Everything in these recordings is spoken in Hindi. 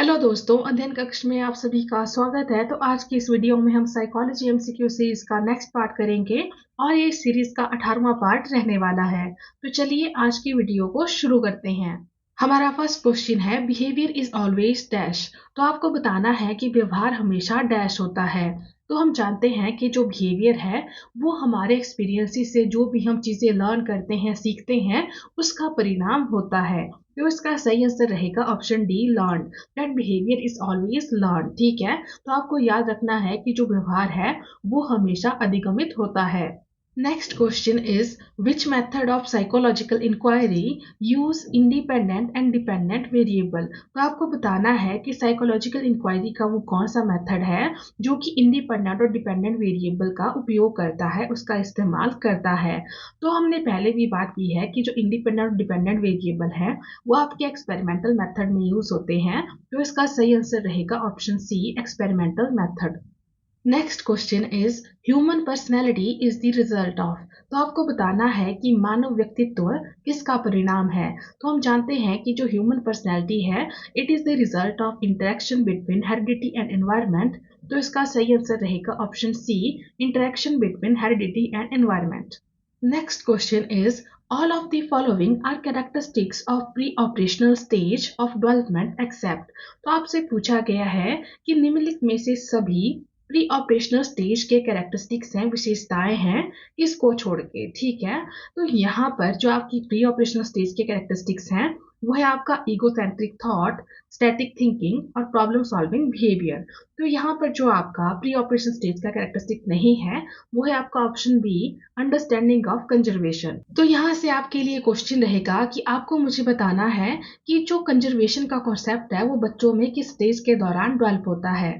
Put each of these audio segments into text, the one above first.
हेलो दोस्तों, अध्ययन कक्ष में आप सभी का स्वागत है। तो आज की इस वीडियो में हम साइकोलॉजी एमसीक्यू सीरीज का नेक्स्ट पार्ट करेंगे और ये सीरीज का 18वां पार्ट रहने वाला है। तो चलिए आज की वीडियो को शुरू करते हैं। हमारा फर्स्ट क्वेश्चन है, बिहेवियर इज ऑलवेज डैश। तो आपको बताना है कि व्यवहार हमेशा डैश होता है। तो हम जानते हैं कि जो बिहेवियर है वो हमारे एक्सपीरियंसेस से जो भी हम चीजें लर्न करते हैं, सीखते हैं, उसका परिणाम होता है। तो इसका सही आंसर रहेगा option D, learn. That behaviour is always learn. ठीक है, तो आपको याद रखना है कि जो व्यवहार है वो हमेशा अधिगमित होता है। Next question is, which method of psychological inquiry use independent and dependent variable. तो आपको बताना है कि साइकोलॉजिकल इंक्वायरी का वो कौन सा मेथड है जो कि इंडिपेंडेंट और डिपेंडेंट वेरिएबल का उपयोग करता है, उसका इस्तेमाल करता है। तो हमने पहले भी बात की है कि जो इंडिपेंडेंट और डिपेंडेंट वेरिएबल है वो आपके एक्सपेरिमेंटल मेथड में यूज होते हैं। तो इसका सही आंसर रहेगा option C, experimental method. Next question is, human personality is the result of. तो आपको बताना है कि मानव व्यक्तित्व किसका परिणाम है। तो हम जानते हैं कि जो ह्यूमन पर्सनैलिटी है it is the result of interaction between heredity and environment. तो इसका सही आंसर रहेगा option C, interaction between heredity and environment. Next question is, all of the following are characteristics of pre-operational stage of development except। तो आपसे पूछा गया है कि निम्नलिखित में से सभी प्री ऑपरेशनल स्टेज के कैरेक्टरिस्टिक्स हैं, विशेषताएं हैं, इसको छोड़ के। ठीक है, तो यहाँ पर जो आपकी प्री ऑपरेशनल स्टेज के कैरेक्टरिस्टिक्स हैं वो है आपका ईगोसेंट्रिक थॉट, स्टैटिक थिंकिंग और प्रॉब्लम सॉल्विंग बिहेवियर। तो यहाँ पर जो आपका प्री ऑपरेशन स्टेज का कैरेक्टरिस्टिक नहीं है वो है आपका option B, understanding of conservation. तो यहाँ से आपके लिए क्वेश्चन रहेगा कि आपको मुझे बताना है कि जो कंजर्वेशन का कॉन्सेप्ट है वो बच्चों में किस स्टेज के दौरान डेवलप होता है।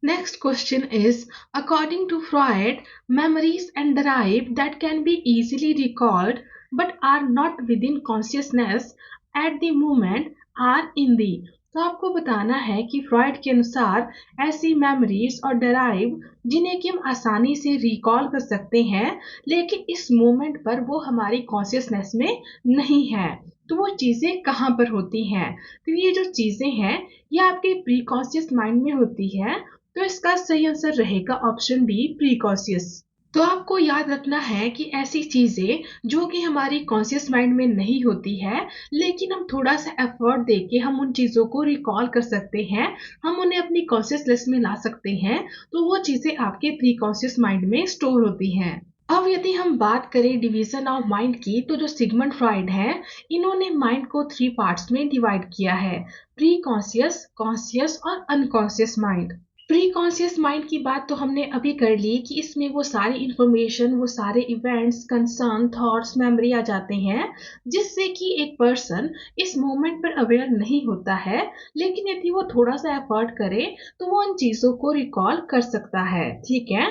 Next question is, according to Freud, memories and derive that can be easily recalled but are not within consciousness at the moment are in the। तो आपको बताना है कि फ्रॉइड के अनुसार ऐसी मेमोरीज और डराइव जिन्हें कि हम आसानी से रिकॉल कर सकते हैं लेकिन इस मोमेंट पर वो हमारी कॉन्शियसनेस में नहीं है, तो वो चीजें कहाँ पर होती हैं। तो ये जो चीजें हैं ये आपके प्री कॉन्शियस माइंड में होती है। तो इसका सही आंसर रहेगा ऑप्शन बी, प्रीकॉशियस। तो आपको याद रखना है कि ऐसी चीजें जो कि हमारी कॉन्शियस माइंड में नहीं होती है लेकिन हम थोड़ा सा एफर्ट देके हम उन चीजों को रिकॉल कर सकते हैं, हम उन्हें अपनी कॉन्शियसनेस में ला सकते हैं, तो वो चीजें आपके प्री कॉन्शियस माइंड में स्टोर होती हैं। अब यदि हम बात करें डिवीजन ऑफ माइंड की, तो जो सिगमंड फ्रॉइड है इन्होंने माइंड को 3 पार्ट्स में डिवाइड किया है, प्री कॉन्शियस, कॉन्शियस और unconscious mind. Pre conscious mind की बात तो हमने अभी कर ली कि इसमें वो सारी इंफॉर्मेशन, वो सारे इवेंट्स, कंसर्न, थॉट्स, मेमोरी आ जाते हैं जिससे कि एक पर्सन इस मोमेंट पर अवेयर नहीं होता है, लेकिन यदि वो थोड़ा सा एफर्ट करे तो वो उन चीजों को रिकॉल कर सकता है। ठीक है,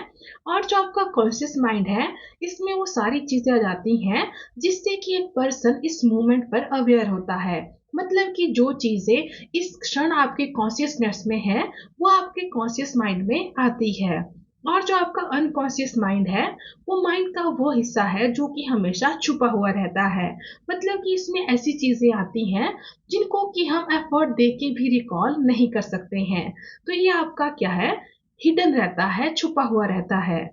और जो आपका कॉन्शियस माइंड है इसमें वो सारी चीजें आ जाती हैं जिससे कि एक पर्सन इस मोमेंट पर अवेयर होता है। मतलब कि जो चीजें इस क्षण आपके कॉन्शियसनेस में है वो आपके कॉन्शियस माइंड में आती है। और जो आपका अनकॉन्शियस माइंड है वो माइंड का वो हिस्सा है जो कि हमेशा छुपा हुआ रहता है। मतलब कि इसमें ऐसी चीजें आती हैं जिनको कि हम एफर्ट दे के भी रिकॉल नहीं कर सकते हैं। तो ये आपका क्या है, हिडन रहता है, छुपा हुआ रहता है।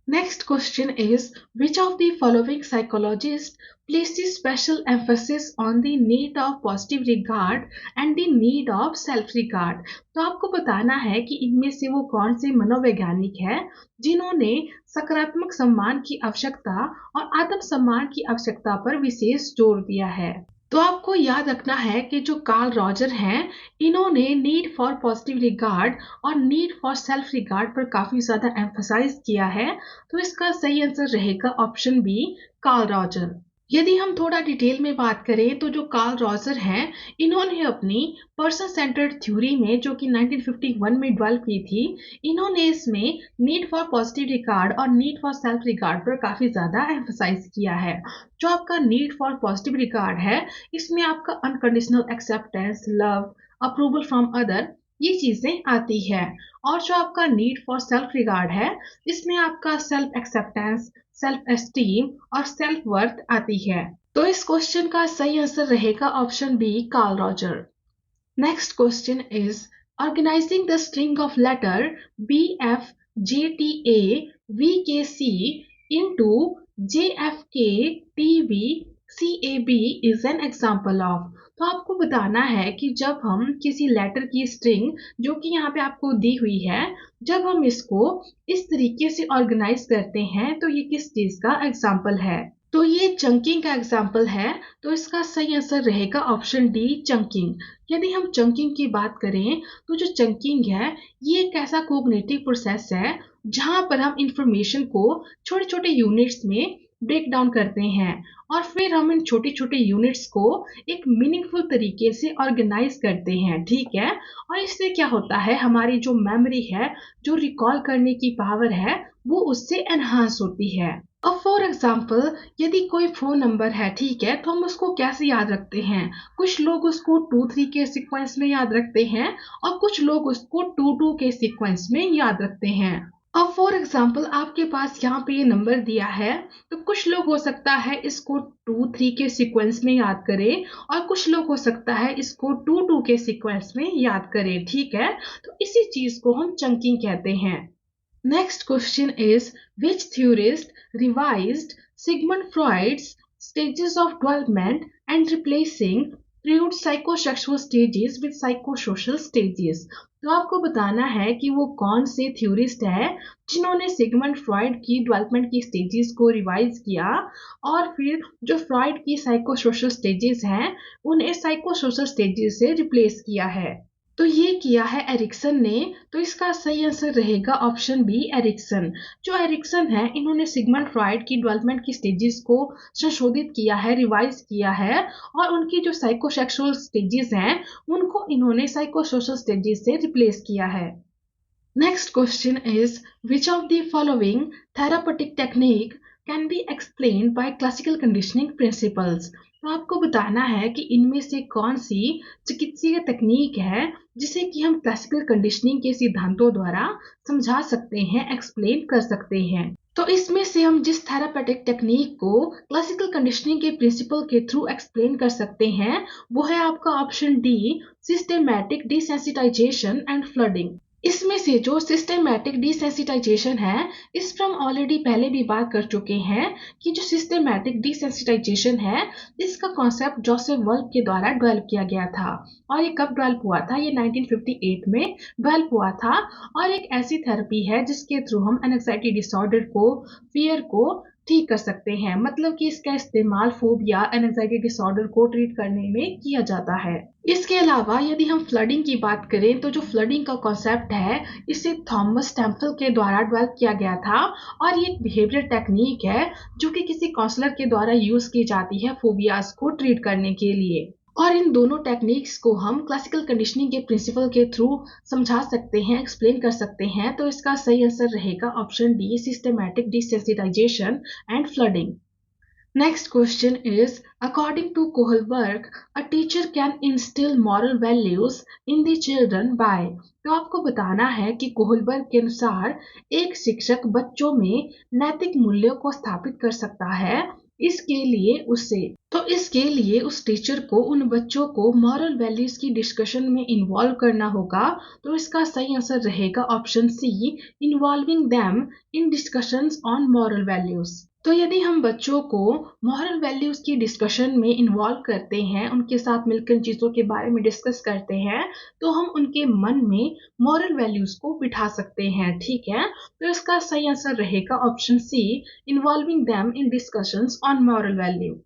Next question is, which of the following psychologists places special emphasis on the need of positive regard and the need of self regard। तो आपको बताना है कि इनमें से वो कौन से मनोवैज्ञानिक हैं जिन्होंने सकारात्मक सम्मान की आवश्यकता और आत्म सम्मान की आवश्यकता पर विशेष जोर दिया है। तो आपको याद रखना है कि जो कार्ल रॉजर हैं इन्होंने नीड फॉर पॉजिटिव रिगार्ड और नीड फॉर सेल्फ रिगार्ड पर काफी ज्यादा एम्फसाइज किया है। तो इसका सही आंसर रहेगा ऑप्शन बी, कार्ल रॉजर। यदि हम थोड़ा डिटेल में बात करें तो जो कार्ल रॉजर हैं इन्होंने अपनी पर्सन सेंटर्ड थ्योरी में जो कि 1951 में डेवलप की थी, इन्होंने इसमें नीड फॉर पॉजिटिव रिगार्ड और नीड फॉर सेल्फ रिगार्ड पर काफी ज्यादा एम्फसाइज किया है। जो आपका नीड फॉर पॉजिटिव रिगार्ड है इसमें आपका unconditional acceptance, love, approval from other, ये चीजें आती है। और जो आपका नीड फॉर सेल्फ रिगार्ड है इसमें आपका सेल्फ एक्सेप्टेंस, सेल्फ एस्टीम और सेल्फ वर्थ आती है। तो इस क्वेश्चन का सही आंसर रहेगा option B, Carl Roger. Next question is organizing the string of letter B, F, J, T, A, V, K, C into J, F, K, T, V, C, A, B is an example of। तो आपको बताना है कि जब हम किसी लेटर की स्ट्रिंग जो कि यहाँ पे आपको दी हुई है, जब हम इसको इस तरीके से ऑर्गेनाइज करते हैं तो ये किस चीज का एग्जाम्पल है। तो ये चंकिंग का एग्जाम्पल है, तो इसका सही आंसर रहेगा ऑप्शन डी, चंकिंग। यदि हम चंकिंग की बात करें तो जो चंकिंग है ये एक ऐसा कोग्निटिव प्रोसेस है जहां पर हम इंफॉर्मेशन को छोटे छोटे यूनिट्स में ब्रेक डाउन करते हैं और फिर हम इन छोटे छोटे यूनिट्स को एक मीनिंगफुल तरीके से ऑर्गेनाइज करते हैं, ठीक है। और इससे क्या होता है, हमारी जो मेमोरी है, जो रिकॉल करने की पावर है, वो उससे एनहांस होती है। अब फॉर एग्जाम्पल यदि कोई फोन नंबर है, ठीक है, तो हम उसको कैसे याद रखते हैं। कुछ लोग उसको 2 3 के सीक्वेंस में याद रखते हैं और कुछ लोग उसको 2 2 के सीक्वेंस में याद रखते हैं। अब फॉर एग्जाम्पल आपके पास यहाँ पे ये नंबर दिया है, तो कुछ लोग हो सकता है इसको 2 3 के सीक्वेंस में याद करें और कुछ लोग हो सकता है इसको 2 2 के सीक्वेंस में याद करें, ठीक है। तो इसी चीज को हम चंकिंग कहते हैं। Next question is which theorist revised Sigmund Freud's stages of development and replacing Freud's psychosexual stages with psychosocial stages। तो आपको बताना है कि वो कौन से थ्योरिस्ट है जिन्होंने सिगमंड फ्रॉइड की डेवलपमेंट की स्टेजेस को रिवाइज किया और फिर जो फ्रॉइड की साइकोसोशल स्टेजेस हैं उन्हें साइकोसोशल स्टेजेस से रिप्लेस किया है। तो ये किया है एरिक्सन ने, तो इसका सही आंसर रहेगा ऑप्शन बी, एरिक्सन। जो एरिक्सन है इन्होंने सिगमंड फ्रॉइड की डेवलपमेंट की स्टेजेस को संशोधित किया है, रिवाइज किया है और उनकी जो साइकोसेक्सुअल स्टेजेस हैं उनको इन्होंने साइकोसोशल स्टेजेस से रिप्लेस किया है। Next question is which of the following therapeutic technique can be explained by classical conditioning principles। तो आपको बताना है कि इनमें से कौन सी चिकित्सीय तकनीक है जिसे कि हम क्लासिकल कंडीशनिंग के सिद्धांतों द्वारा समझा सकते हैं, एक्सप्लेन कर सकते हैं। तो इसमें से हम जिस थेरापेटिक टेक्निक को क्लासिकल कंडीशनिंग के प्रिंसिपल के थ्रू एक्सप्लेन कर सकते हैं वो है आपका option D, systematic desensitization and flooding. इसमें से जो सिस्टेमैटिक डिसेंसिटाइजेशन है इस पर हम ऑलरेडी पहले भी बात कर चुके हैं कि जो सिस्टेमैटिक डिसेंसिटाइजेशन है इसका कॉन्सेप्ट जोसेफ वल्फ के द्वारा डेवलप किया गया था। और ये कब डेवलप हुआ था, ये 1958 में डेवलप हुआ था और एक ऐसी थेरेपी है जिसके थ्रू हम एंजाइटी डिसऑर्डर को, फियर को ठीक कर सकते हैं। मतलब कि इसका इस्तेमाल फोबिया, एंजाइटी डिसऑर्डर को ट्रीट करने में किया जाता है। इसके अलावा यदि हम फ्लडिंग की बात करें तो जो फ्लडिंग का कॉन्सेप्ट है इसे थॉमस टेम्पल के द्वारा डेवलप किया गया था और ये एक बिहेवियर टेक्निक है जो कि किसी काउंसलर के द्वारा यूज की जाती है फोबियाज को ट्रीट करने के लिए। और इन दोनों टेक्निक्स को हम क्लासिकल कंडीशनिंग के प्रिंसिपल के थ्रू समझा सकते हैं, एक्सप्लेन कर सकते हैं। तो इसका सही आंसर रहेगा option D, systematic desensitization and flooding. Next question is according to Kohlberg, a teacher can instill moral values in the children by। तो आपको बताना है कि कोहलबर्ग के अनुसार एक शिक्षक बच्चों में नैतिक मूल्यों को स्थापित कर सकता है। इसके लिए उस टीचर को उन बच्चों को मॉरल वैल्यूज की डिस्कशन में इन्वॉल्व करना होगा। तो इसका सही आंसर रहेगा option C, involving them in discussions on moral values. तो यदि हम बच्चों को मॉरल वैल्यूज की डिस्कशन में इन्वॉल्व करते हैं, उनके साथ मिलकर चीजों के बारे में डिस्कस करते हैं, तो हम उनके मन में मॉरल वैल्यूज को बिठा सकते हैं, ठीक है। तो इसका सही आंसर रहेगा option C, involving them in discussions on moral value.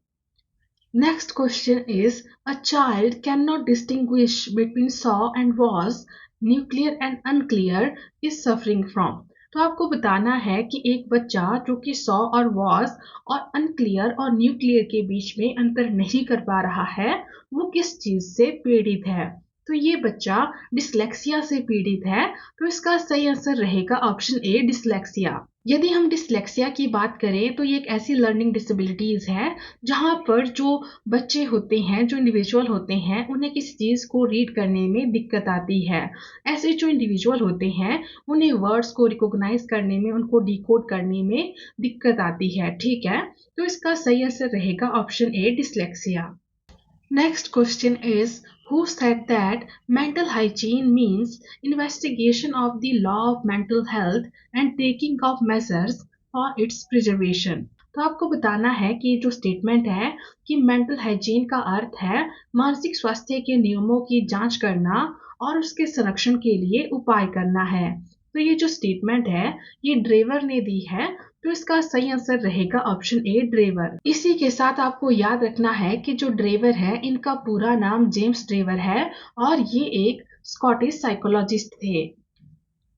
Next question is a child cannot distinguish between saw and was, nuclear and unclear is suffering from। तो आपको बताना है कि एक बच्चा जो कि सॉ और वॉज और अनक्लियर और न्यूक्लियर के बीच में अंतर नहीं कर पा रहा है वो किस चीज से पीड़ित है। तो ये बच्चा डिसलेक्सिया से पीड़ित है। तो इसका सही आंसर रहेगा ऑप्शन ए, डिसलेक्सिया। यदि हम डिसलेक्सिया की बात करें तो ये एक ऐसी लर्निंग डिसेबिलिटीज है जहां पर जो बच्चे होते हैं, जो इंडिविजुअल होते हैं, उन्हें किसी चीज को रीड करने में दिक्कत आती है। ऐसे जो इंडिविजुअल होते हैं उन्हें वर्ड्स को रिकॉग्नाइज करने में, उनको डिकोड करने में दिक्कत आती है, ठीक है। तो इसका सही आंसर रहेगा option A, dyslexia. Next question is who said that mental hygiene means investigation of the law of mental health and taking of measures for its preservation। तो आपको बताना है कि जो स्टेटमेंट है कि मेंटल हाइजीन का अर्थ है मानसिक स्वास्थ्य के नियमों की जांच करना और उसके संरक्षण के लिए उपाय करना है। तो ये जो स्टेटमेंट है ये ड्रेवर ने दी है, तो इसका सही आंसर रहेगा ऑप्शन ए ड्रेवर। इसी के साथ आपको याद रखना है कि जो ड्रेवर है इनका पूरा नाम जेम्स ड्रेवर है और ये एक स्कॉटिश साइकोलॉजिस्ट थे।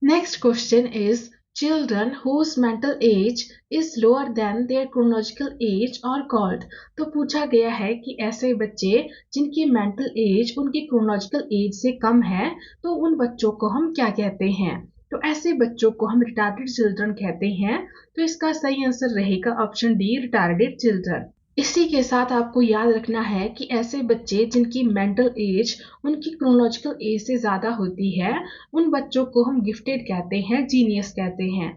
Next question is children whose mental age is lower than their chronological age are called। तो पूछा गया है कि ऐसे बच्चे जिनकी मेंटल एज उनकी क्रोनोलॉजिकल एज से कम है तो उन बच्चों को हम क्या कहते हैं। तो ऐसे बच्चों को हम रिटार्डेड चिल्ड्रन कहते हैं। तो इसका सही आंसर रहेगा ऑप्शन डी रिटार्डेड चिल्ड्रन। इसी के साथ आपको याद रखना है कि ऐसे बच्चे जिनकी मेंटल एज उनकी क्रोनोलॉजिकल एज से ज्यादा होती है उन बच्चों को हम गिफ्टेड कहते हैं, जीनियस कहते हैं।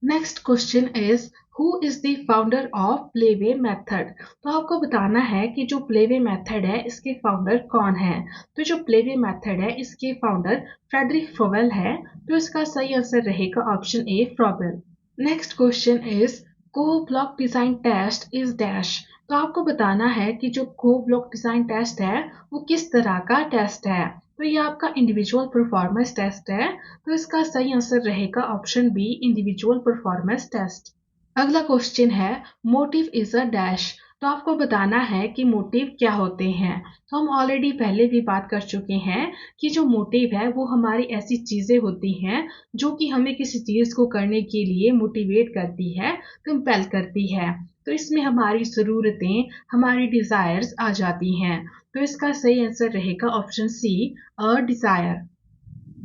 Next question is who is the founder of playway method. तो आपको बताना है कि जो प्लेवे मेथड है इसके फाउंडर कौन है। तो जो प्लेवे मेथड है इसके फाउंडर फ्रेडरिक फ्रोवेल है। तो इसका सही आंसर रहेगा option A Froebel. Next question is Kohs block design test is dash. तो आपको बताना है कि जो को ब्लॉक डिजाइन टेस्ट है वो किस तरह का टेस्ट है। तो ये आपका इंडिविजुअल परफॉर्मेंस टेस्ट है। तो इसका सही आंसर रहेगा option B individual performance test. अगला क्वेश्चन है मोटिव इज अ डैश। तो आपको बताना है कि मोटिव क्या होते हैं। तो हम ऑलरेडी पहले भी बात कर चुके हैं कि जो मोटिव है वो हमारी ऐसी चीजें होती हैं जो कि हमें किसी चीज को करने के लिए मोटिवेट करती है, कंपेल करती है। तो इसमें हमारी ज़रूरतें, हमारी डिजायर्स आ जाती हैं। तो इसका सही आंसर रहेगा option C a desire.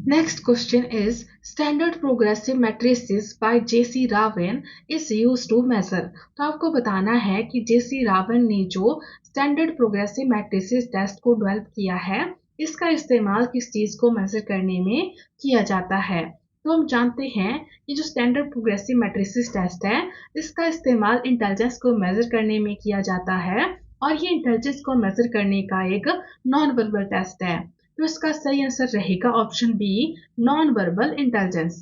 Next question is standard progressive matrices by J.C. Ravan is used to measure। तो आपको बताना है कि J.C. Ravan ने जो standard progressive matrices टेस्ट को डेवलप किया है इसका इस्तेमाल किस चीज को मेजर करने में किया जाता है। तो हम जानते हैं कि जो स्टैंडर्ड प्रोग्रेसिव मैट्रिसेस टेस्ट है इसका इस्तेमाल इंटेलिजेंस को मेजर करने में किया जाता है और ये इंटेलिजेंस को मेजर करने का एक नॉन वर्बल टेस्ट है। तो इसका सही आंसर रहेगा option B non verbal intelligence.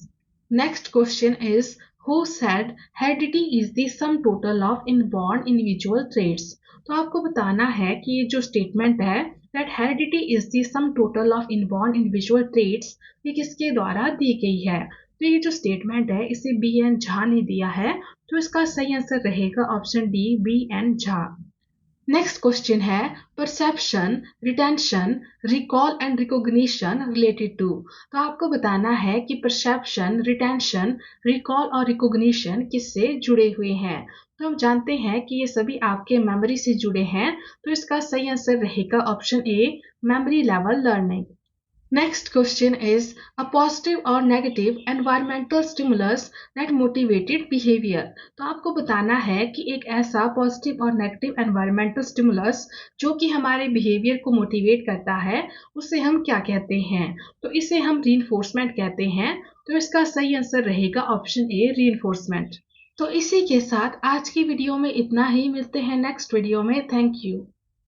Next question is who said heredity is the sum total of inborn individual traits. तो आपको बताना है कि ये जो स्टेटमेंट है that heredity is the sum total of inborn individual traits ये किसके द्वारा दी गई है। तो ये जो स्टेटमेंट है इसे बी एन झा ने दिया है। तो इसका सही आंसर रहेगा option D B N Jha. Next question है perception, retention, recall and recognition related to. तो आपको बताना है कि परसेप्शन, रिटेंशन, रिकॉल और रिकॉग्निशन किससे जुड़े हुए हैं। तो हम जानते हैं कि ये सभी आपके मेमोरी से जुड़े हैं। तो इसका सही आंसर रहेगा option a memory level learning. Next question is a positive or negative environmental stimulus that motivated behavior। तो आपको बताना है कि एक ऐसा पॉजिटिव और नेगेटिव एनवायरमेंटल स्टिमुलस जो कि हमारे बिहेवियर को मोटिवेट करता है उसे हम क्या कहते हैं। तो इसे हम रीइंफोर्समेंट कहते हैं। तो इसका सही आंसर रहेगा ऑप्शन ए रीइंफोर्समेंट। तो इसी के साथ आज की वीडियो में इतना ही। मिलते हैं नेक्स्ट वीडियो में। Thank you.